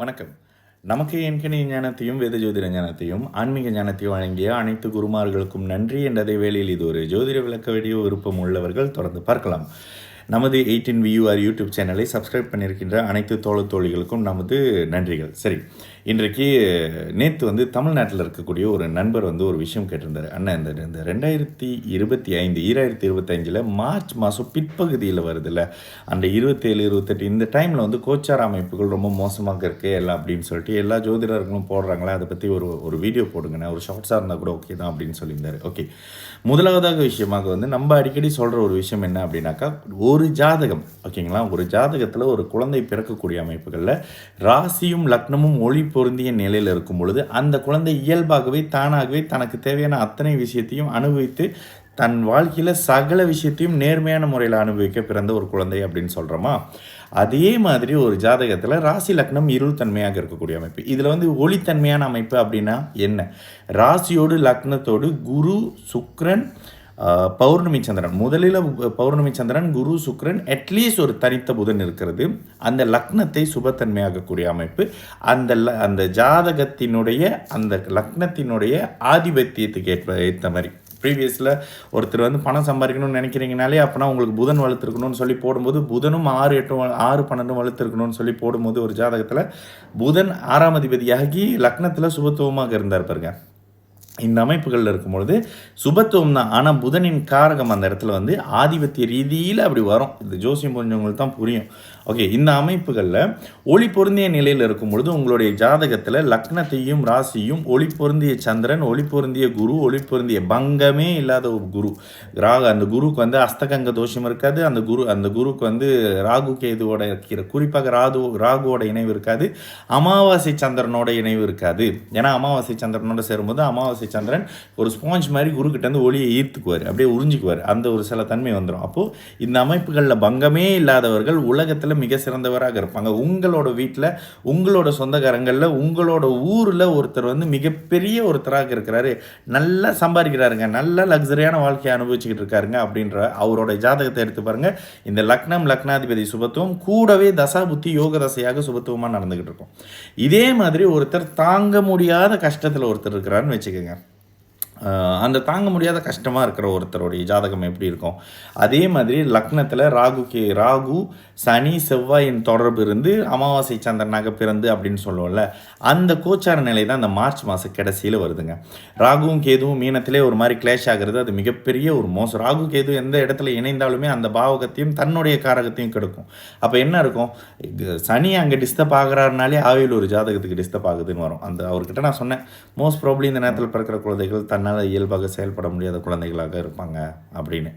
வணக்கம். நமக்கு என்கிற ஞானத்தையும், வேத ஜோதிட ஞானத்தையும், ஆன்மீக ஞானத்தையும் வழங்கிய அனைத்து குருமார்களுக்கும் நன்றி என்ற வேளையில் இது ஒரு ஜோதிட விளக்க வீடியோ விருப்பம் உள்ளவர்கள் தொடர்ந்து பார்க்கலாம். நமது 18 VUR யூடியூப் சேனலை சப்ஸ்கிரைப் பண்ணியிருக்கின்ற அனைத்து தோழிகளுக்கும் நமது நன்றிகள். சரி, இன்றைக்கு நேற்று தமிழ்நாட்டில் இருக்கக்கூடிய ஒரு நண்பர் ஒரு விஷயம் கேட்டிருந்தார். அண்ணன், இந்த 2025 மார்ச் மாதம் பிற்பகுதியில் வருதுல்ல, அந்த 27, 28 இந்த டைமில் கோச்சார அமைப்புகள் ரொம்ப மோசமாக இருக்குது எல்லாம் அப்படின்னு சொல்லிட்டு எல்லா ஜோதிடர்களும் போடுறாங்களே, அதை பற்றி ஒரு வீடியோ போடுங்கண்ணே, ஒரு ஷார்ட்ஸாக இருந்தால் கூட ஓகே தான் அப்படின்னு சொல்லியிருந்தார். ஓகே, முதலாவதாக விஷயமாக நம்ம அடிக்கடி சொல்கிற ஒரு விஷயம் என்ன அப்படின்னாக்கா, ஒரு ஜாதகம் ஓகேங்களா, ஒரு ஜாதகத்தில் ஒரு குழந்தை பிறக்கக்கூடிய அமைப்புகளில் ராசியும் லக்னமும் ஒளி பொருந்திய நிலையில் இருக்கும் பொழுது அந்த குழந்தை இயல்பாகவே தானாகவே தனக்கு தேவையான அத்தனை விஷயத்தையும் அனுபவித்து தன் வாழ்க்கையில் சகல விஷயத்தையும் நேர்மையான முறையில் அனுபவிக்க பிறந்த ஒரு குழந்தை அப்படின்னு சொல்கிறோமா, அதே மாதிரி ஒரு ஜாதகத்தில் ராசி லக்னம் இருள் தன்மையாக இருக்கக்கூடிய அமைப்பு. இதில் ஒளித்தன்மையான அமைப்பு அப்படின்னா என்ன? ராசியோடு லக்னத்தோடு குரு சுக்கிரன் பௌர்ணமி சந்திரன், முதலில் பௌர்ணமி சந்திரன் குரு சுக்கிரன் அட்லீஸ்ட் ஒரு தனித்த புதன் இருக்கிறது. அந்த லக்னத்தை சுபத்தன்மையாகக்கூடிய அமைப்பு, அந்த ஜாதகத்தினுடைய அந்த லக்னத்தினுடைய ஆதிபத்தியத்துக்கு ஏற்ற மாதிரி. ப்ரீவியஸில் ஒருத்தர் பணம் சம்பாதிக்கணும்னு நினைக்கிறீங்கனாலே அப்போனா உங்களுக்கு புதன் வளர்த்துருக்கணும்னு சொல்லி போடும்போது புதனும் 6, 8, 6, 12 வளர்த்துருக்கணும்னு சொல்லி போடும்போது ஒரு ஜாதகத்தில் புதன் 6ஆம் அதிபதியாகி லக்னத்தில் சுபத்துவமாக இருந்தார் பாருங்க. இந்த அமைப்புகளில் இருக்கும்பொழுது சுபத்துவம் தான், ஆனால் புதனின் காரகம் அந்த இடத்துல ஆதிபத்திய ரீதியில் அப்படி வரும். இந்த ஜோசியம் புரிஞ்சவங்களுக்கு தான் புரியும். ஓகே, இந்த அமைப்புகளில் ஒளி பொருந்திய நிலையில் இருக்கும் பொழுது உங்களுடைய ஜாதகத்தில் லக்னத்தையும் ராசியும் ஒளி பொருந்திய சந்திரன், ஒளி பொருந்திய குரு, ஒளி பொருந்திய பங்கமே இல்லாத ஒரு குரு அந்த குருக்கு அஸ்தகங்க தோஷம் இருக்காது. அந்த குருக்கு ராகு கேதுவோட இருக்கிற, குறிப்பாக ராகுவோட இணைவு இருக்காது. அமாவாசை சந்திரனோட இணைவு இருக்காது. ஏன்னா அமாவாசை சந்திரனோட சேரும்போது அமாவாசை சந்திரன் ஒரு ஸ்பாஞ்ச் மாதிரி குருக்கிட்ட ஒளியை ஈர்த்துக்குவார், அப்படியே உறிஞ்சிக்குவார். அந்த ஒரு சில தன்மை வந்துடும். அப்போது இந்த அமைப்புகளில் பங்கமே இல்லாதவர்கள் உலகத்தில் மிக சிறந்தவராக இருப்பாங்க. உங்களோட வீட்டில், உங்களோட சொந்தக்காரங்களில், உங்களோட ஊரில் ஒருத்தர் மிகப்பெரிய ஒருத்தராக இருக்கிறாரு, நல்லா சம்பாதிக்கிறாருங்க, நல்ல லக்ஸரியான வாழ்க்கையை அனுபவிச்சுக்கிட்டு இருக்காருங்க அப்படின்ற அவரோட ஜாதகத்தை எடுத்து பாருங்க. இந்த லக்னம் லக்னாதிபதி சுபத்துவம் கூடவே தசா புத்தி யோக தசையாக சுபத்துவமாக நடந்துகிட்டு இருக்கும். இதே மாதிரி ஒருத்தர் தாங்க முடியாத கஷ்டத்தில் ஒருத்தர் இருக்கிறாருன்னு வச்சுக்கோங்க. அந்த தாங்க முடியாத கஷ்டமாக இருக்கிற ஒருத்தருடைய ஜாதகம் எப்படி இருக்கும்? அதே மாதிரி லக்னத்தில் ராகு சனி செவ்வாயின் தொடர்பு இருந்து அமாவாசை சந்திரனாக பிறந்து அப்படின்னு சொல்லுவோம்ல, அந்த கோச்சார நிலை தான் இந்த மார்ச் மாதம் கடைசியில் வருதுங்க. ராகுவும் கேதுவும் மீனத்திலே ஒரு மாதிரி கிளேஷ் ஆகிறது, அது மிகப்பெரிய ஒரு மோசம். ராகு கேது எந்த இடத்துல இணைந்தாலுமே அந்த பாவகத்தையும் தன்னுடைய காரகத்தையும் கெடுக்கும். அப்போ என்ன இருக்கும்? சனி அங்கே டிஸ்டர்ப் ஆகிறாருனாலே ஆவியில் ஒரு ஜாதகத்துக்கு டிஸ்டர்ப் ஆகுதுன்னு வரும். அவர்கிட்ட நான் சொன்னேன், மோஸ்ட் ப்ராபப்லி இந்த நேரத்தில் பிறக்கிற குழந்தைகள் தன்னால் இயல்பாக செயல்பட முடியாத குழந்தைகளாக இருப்பாங்க அப்படின்னு.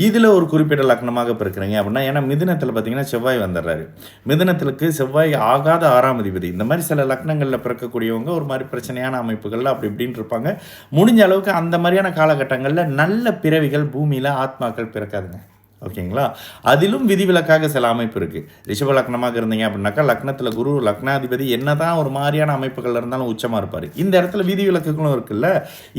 இதில் ஒரு குறிப்பிட்ட லக்னமாக பிறக்கிறீங்க அப்படின்னா, ஏன்னா மிதுனத்தில் பார்த்தீங்கன்னா செவ்வாய் வந்துடுறாரு. மிதுனத்திற்கு செவ்வாய் ஆகாத 6ஆம் அதிபதி. இந்த மாதிரி சில லக்னங்களில் பிறக்கக்கூடியவங்க ஒரு மாதிரி பிரச்சனையான அமைப்புகளில் அப்படி இப்படின்னு இருப்பாங்க. முடிஞ்ச அளவுக்கு அந்த மாதிரியான காலகட்டங்களில் நல்ல பிறவிகள் பூமியில் ஆத்மாக்கள் பிறக்காதுங்க. ஓகேங்களா? அதிலும் விதிவிலக்காக சில அமைப்பு இருக்குது. ரிஷப லக்னமாக இருந்தீங்க அப்படின்னாக்கா லக்னத்தில் குரு லக்னாதிபதி என்ன தான் ஒரு மாதிரியான அமைப்புகள் இருந்தாலும் உச்சமாக இருப்பார். இந்த இடத்துல விதிவிலக்குகளும் இருக்குல்ல,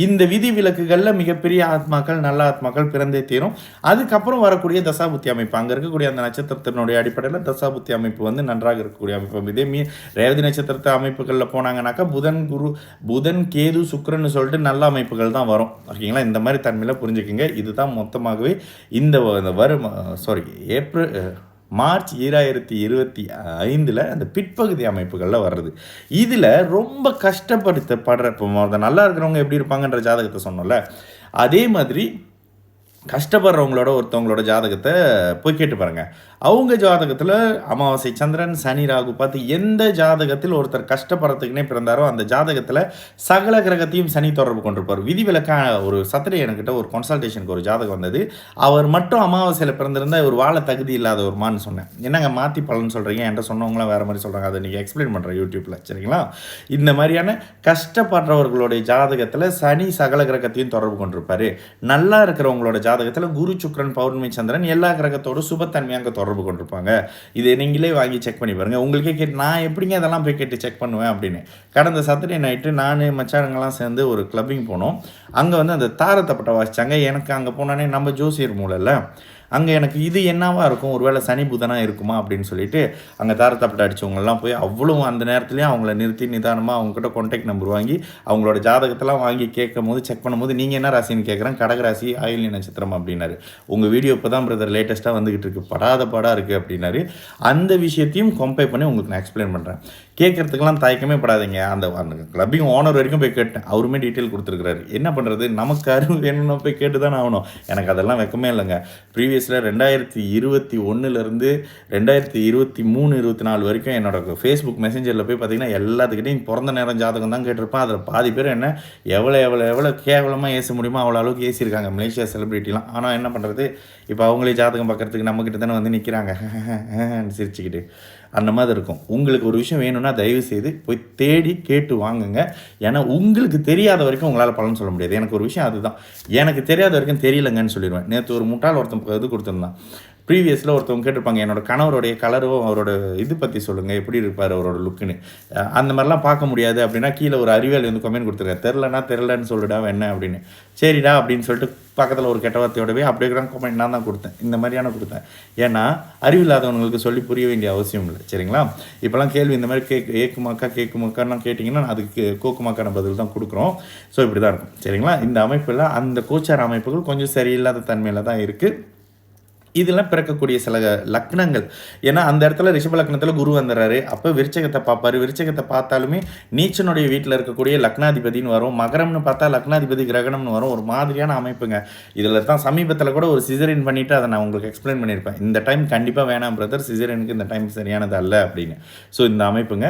இந்த விதிவிலக்குகளில் மிகப்பெரிய ஆத்மாக்கள் நல்ல ஆத்மாக்கள் பிறந்தே தீரும். அதுக்கப்புறம் வரக்கூடிய தசாபுத்தி அமைப்பு, அங்கே இருக்கக்கூடிய அந்த நட்சத்திரத்தினுடைய அடிப்படையில் தசாபுத்தி அமைப்பு நன்றாக இருக்கக்கூடிய அமைப்பு. இதே ரேவதி நட்சத்திரத்து அமைப்புகளில் போனாங்கன்னாக்கா புதன் கேது சுக்கிரன்னு சொல்லிட்டு நல்ல அமைப்புகள் தான் வரும். ஓகேங்களா? இந்த மாதிரி தன்மையில் புரிஞ்சுக்கிங்க. இதுதான் மொத்தமாகவே இந்த மார்ச் 2025 அந்த பிற்பகுதி அமைப்புகளில் வர்றது. இதில் ரொம்ப கஷ்டப்படுத்தப்படுற, இப்போ நல்லா இருக்கிறவங்க எப்படி இருப்பாங்கன்ற ஜாதகத்தை சொன்னோம்ல, அதே மாதிரி கஷ்டப்படுறவங்களோட ஒருத்தவங்களோட ஜாதகத்தை போய் கேட்டு பாருங்கள். அவங்க ஜாதகத்தில் அமாவாசை சந்திரன் சனி ராகு பார்த்து எந்த ஜாதகத்தில் ஒருத்தர் கஷ்டப்படுறதுக்குனே பிறந்தாரோ அந்த ஜாதகத்தில் சகல கிரகத்தையும் சனி தொடர்பு கொண்டிருப்பார். விதிவிலக்கான ஒரு சத்திரை என்கிட்ட ஒரு கன்சல்டேஷனுக்கு ஒரு ஜாதகம் வந்தது. அவர் மட்டும் அமாவாசையில் பிறந்திருந்தால் ஒரு வாழ தகுதி இல்லாத ஒரு மான்னு சொன்னேன். என்னங்க மாற்றி பலன்னு சொல்கிறீங்க? என்கிட்ட சொன்னவங்களாம் வேறு மாதிரி சொல்கிறாங்க. அதை நீங்கள் எக்ஸ்பிளைன் பண்ணுறேன் யூடியூப்பில், சரிங்களா? இந்த மாதிரியான கஷ்டப்படுறவர்களுடைய ஜாதகத்தில் சனி சகல கிரகத்தையும் தொடர்பு கொண்டிருப்பார். நல்லா இருக்கிறவங்களோட ஜாதகத்தில் குரு சுக்கிரன் பௌர்ணமி சந்திரன் எல்லா கிரகத்தோடு சுபத்தன்மையாக தொடர்பு கொண்டிருப்பாங்க. இதை நீங்களே வாங்கி செக் பண்ணி பாருங்கள். உங்களுக்கே கேட்டு நான் எப்படிங்க அதெல்லாம் போய் கேட்டு செக் பண்ணுவேன் அப்படின்னு. கடந்த சாட்டர்டே நைட்டு நான் மச்சானங்கள்லாம் சேர்ந்து ஒரு கிளப்பிங் போனோம். அங்கே அந்த தாரத்தப்பட்ட வாசித்தாங்க. எனக்கு அங்கே போனானே நம்ம ஜோசியர் மூலையில் அங்கே எனக்கு இது என்னவா இருக்கும், ஒருவேளை சனி புதனாக இருக்குமா அப்படின்னு சொல்லிட்டு அங்கே தாரத்தப்பட்ட அடித்தவங்கெல்லாம் போய் அவ்வளோ அந்த நேரத்துலேயும் அவங்கள நிறுத்தி நிதானமாக அவங்ககிட்ட கான்டாக்ட் நம்பர் வாங்கி அவங்களோட ஜாதகத்தெல்லாம் வாங்கி கேட்கும் போது செக் பண்ணும்போது நீங்கள் என்ன ராசின்னு கேட்குறேன், கடகராசி ஆயில்ய நட்சத்திரம் அப்படின்னாரு. உங்கள் வீடியோ இப்போ தான் பிரதர் லேட்டஸ்ட்டாக வந்துக்கிட்டு இருக்குது, படாத பாடாக இருக்குது அப்படின்னாரு. அந்த விஷயத்தையும் கம்பேர் பண்ணி உங்களுக்கு நான் எக்ஸ்பிளைன் பண்ணுறேன். கேட்குறதுக்கெல்லாம் தயக்கமே படாதீங்க. அந்த கிளப்பிங் ஓனர் வரைக்கும் போய் கேட்டேன், அவருமே டீட்டெயில் கொடுத்துருக்குறாரு. என்ன பண்ணுறது, நமக்கு அறிவு வேணும்னா போய் கேட்டு தானே ஆகணும். எனக்கு அதெல்லாம் வெக்கமே இல்லைங்க. ப்ரீவியஸில் 2021 2023 24 வரைக்கும் என்னோட ஃபேஸ்புக் மெசேஞ்சரில் போய் பார்த்தீங்கன்னா எல்லாத்துக்கிட்டையும் பிறந்த நேரம் ஜாதகம் தான் கேட்டிருப்பேன். அதில் பாதி பேர் என்ன எவ்வளோ கேவலமாக ஏச முடியுமோ அவ்வளோ அளவுக்கு ஏசியிருக்காங்க மலேசியா செலிப்ரிட்டிலாம். ஆனால் என்ன பண்ணுறது, இப்போ அவங்களே ஜாதகம் பார்க்குறதுக்கு நம்மக்கிட்ட தானே வந்து நிற்கிறாங்க சிரிச்சுக்கிட்டு. அந்த மாதிரி இருக்கும். உங்களுக்கு ஒரு விஷயம் வேணும்னா தயவு செய்து போய் தேடி கேட்டு வாங்குங்க. ஏன்னா உங்களுக்கு தெரியாத வரைக்கும் உங்களால் பலன் சொல்ல முடியாது. எனக்கு ஒரு விஷயம் அதுதான், எனக்கு தெரியாத வரைக்கும் தெரியலங்கன்னு சொல்லிடுவேன். நேற்று ஒரு முட்டாள் ஒருத்தன் இது கொடுத்துருந்தான். ப்ரீவியஸில் ஒருத்தவங்க கேட்டிருப்பாங்க, என்னோட கணவருடைய கலரும் அவரோட இது பற்றி சொல்லுங்கள், எப்படி இருப்பார் அவரோட லுக்குன்னு. அந்த மாதிரிலாம் பார்க்க முடியாது அப்படின்னா கீழே ஒரு அறிவியல் வந்து கமெண்ட் கொடுத்துருக்காரு, தெரிலன்னு சொல்லிடா என்ன அப்படின்னு. சரிடா அப்படின்னு சொல்லிட்டு பக்கத்தில் ஒரு கெட்ட வார்த்தையோடவே அப்படியே கமெண்ட் நான் தான் கொடுத்தேன், இந்த மாதிரியான கொடுத்தேன். ஏன்னா அறிவில்லாதவங்களுக்கு சொல்லி புரிய வேண்டிய அவசியம் இல்லை. சரிங்களா? இப்போலாம் கேள்வி இந்த மாதிரி கேட்குமாக்கான்னு கேட்டிங்கன்னா அதுக்கு கோக்குமாக்கான பதில் தான் கொடுக்குறோம். ஸோ இப்படி தான் இருக்கும். சரிங்களா? இந்த அமைப்பில் அந்த கோச்சார அமைப்புகள் கொஞ்சம் சரியில்லாத தன்மையில் தான் இருக்குது. இதெல்லாம் பிறக்கக்கூடிய சில லக்னங்கள். ஏன்னா அந்த இடத்துல ரிஷப லக்னத்தில் குரு வந்துடுறாரு. அப்போ விருச்சகத்தை பார்ப்பார். விருச்சகத்தை பார்த்தாலுமே நீச்சனுடைய வீட்டில் இருக்கக்கூடிய லக்னாதிபதினு வரும். மகரம்னு பார்த்தா லக்னாதிபதி கிரகணம்னு வரும். ஒரு மாதிரியான அமைப்புங்க. இதில் தான் சமீபத்தில் கூட ஒரு சிசரின் பண்ணிவிட்டு அதை நான் உங்களுக்கு எக்ஸ்பிளைன் பண்ணியிருப்பேன். இந்த டைம் கண்டிப்பாக வேணாம் பிரதர், சிசரினுக்கு இந்த டைம் சரியானது அல்ல அப்படின்னு. ஸோ இந்த அமைப்புங்க.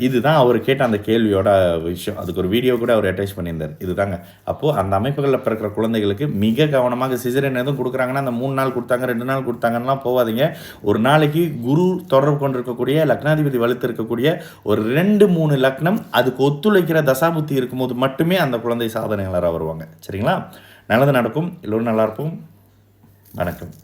இதுதான் அவர் கேட்ட அந்த கேள்வியோட விஷயம். அதுக்கு ஒரு வீடியோ கூட அவர் அட்டாச் பண்ணியிருந்தார். இதுதாங்க. அப்போது அந்த அமைப்புகளில் பிறக்கிற குழந்தைகளுக்கு மிக கவனமாக சிசரியன் எதுவும் கொடுக்குறாங்கன்னா அந்த 3 நாள் கொடுத்தாங்க 2 நாள் கொடுத்தாங்கன்னா போகாதீங்க. ஒரு நாளைக்கு குரு தொடர்பு கொண்டிருக்கக்கூடிய லக்னாதிபதி வலுத்து இருக்கக்கூடிய ஒரு 2-3 லக்னம் அதுக்கு ஒத்துழைக்கிற தசாபுத்தி இருக்கும்போது மட்டுமே அந்த குழந்தை சாதனையாளராக வருவாங்க. சரிங்களா? நல்லது நடக்கும். எல்லோரும் நல்லா இருப்போம். வணக்கம்.